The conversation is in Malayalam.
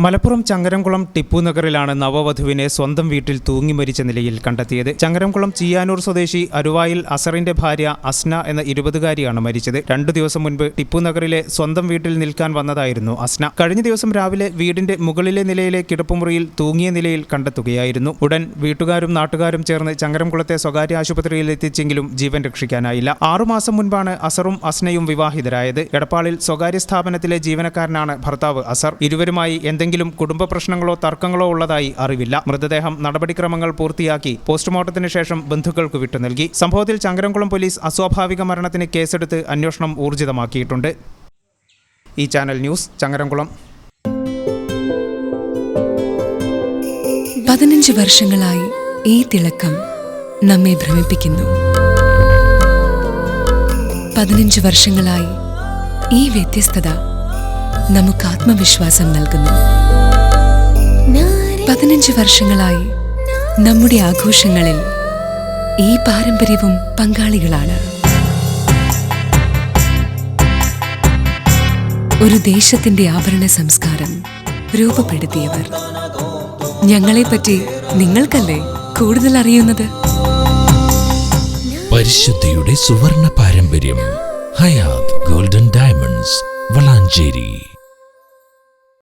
മലപ്പുറം ചങ്ങരംകുളം ടിപ്പു നഗറിലാണ് നവവധുവിനെ സ്വന്തം വീട്ടിൽ തൂങ്ങി മരിച്ച നിലയിൽ കണ്ടെത്തിയത്. ചങ്ങരംകുളം ചിയ്യാനൂർ സ്വദേശി അരുവായിൽ അസറിന്റെ ഭാര്യ അസ്ന എന്ന 20-കാരിയാണ് മരിച്ചത്. 2 ദിവസം മുൻപ് ടിപ്പു നഗറിലെ സ്വന്തം വീട്ടിൽ നിൽക്കാൻ വന്നതായിരുന്നു അസ്ന. കഴിഞ്ഞ ദിവസം രാവിലെ വീടിന്റെ മുകളിലെ നിലയിലെ കിടപ്പുമുറിയിൽ തൂങ്ങിയ നിലയിൽ കണ്ടെത്തുകയായിരുന്നു. ഉടൻ വീട്ടുകാരും നാട്ടുകാരും ചേർന്ന് ചങ്ങരംകുളത്തെ സ്വകാര്യ ആശുപത്രിയിൽ എത്തിച്ചെങ്കിലും ജീവൻ രക്ഷിക്കാനായില്ല. 6 മാസം മുൻപാണ് അസറും അസ്നയും വിവാഹിതരായത്. എടപ്പാളിൽ സ്വകാര്യ സ്ഥാപനത്തിലെ ജീവനക്കാരനാണ് ഭർത്താവ് അസർ. ഇരുവരുമായി എന്തെങ്കിലും കുടുംബ പ്രശ്നങ്ങളോ തർക്കങ്ങളോ ഉള്ളതായി അറിവില്ല. മൃതദേഹം നടപടിക്രമങ്ങൾ പൂർത്തിയാക്കി പോസ്റ്റ്മോർട്ടത്തിന് ശേഷം ബന്ധുക്കൾക്ക് വിട്ടു നൽകി. സംഭവത്തിൽ ചങ്ങരംകുളം പോലീസ് അസ്വാഭാവിക മരണത്തിന് കേസെടുത്ത് അന്വേഷണം ഊർജിതമാക്കിയിട്ടുണ്ട്. ഈ ചാനൽ ന്യൂസ് ചങ്ങരംകുളം. 15 വർഷങ്ങളായി ഈ തിളക്കം നമ്മെ ഭ്രമിപ്പിക്കുന്നു. 15 വർഷങ്ങളായി ഈ വ്യത്യസ്തത നമുക്ക് ആത്മവിശ്വാസം നൽകുന്നു. 15 വർഷങ്ങളായി നമ്മുടെ ആഘോഷങ്ങളിൽ ഈ പാരമ്പര്യവും പങ്കാളികളാണ്. ഒരു ദേശത്തിന്റെ ആഭരണ സംസ്കാരം രൂപപ്പെടുത്തിയവർ. ഞങ്ങളെപ്പറ്റി നിങ്ങൾക്കല്ലേ കൂടുതൽ അറിയുന്നത്? പരിശുദ്ധിയുടെ സുവർണ പാരമ്പര്യം. Hayat golden diamonds, Valanchery.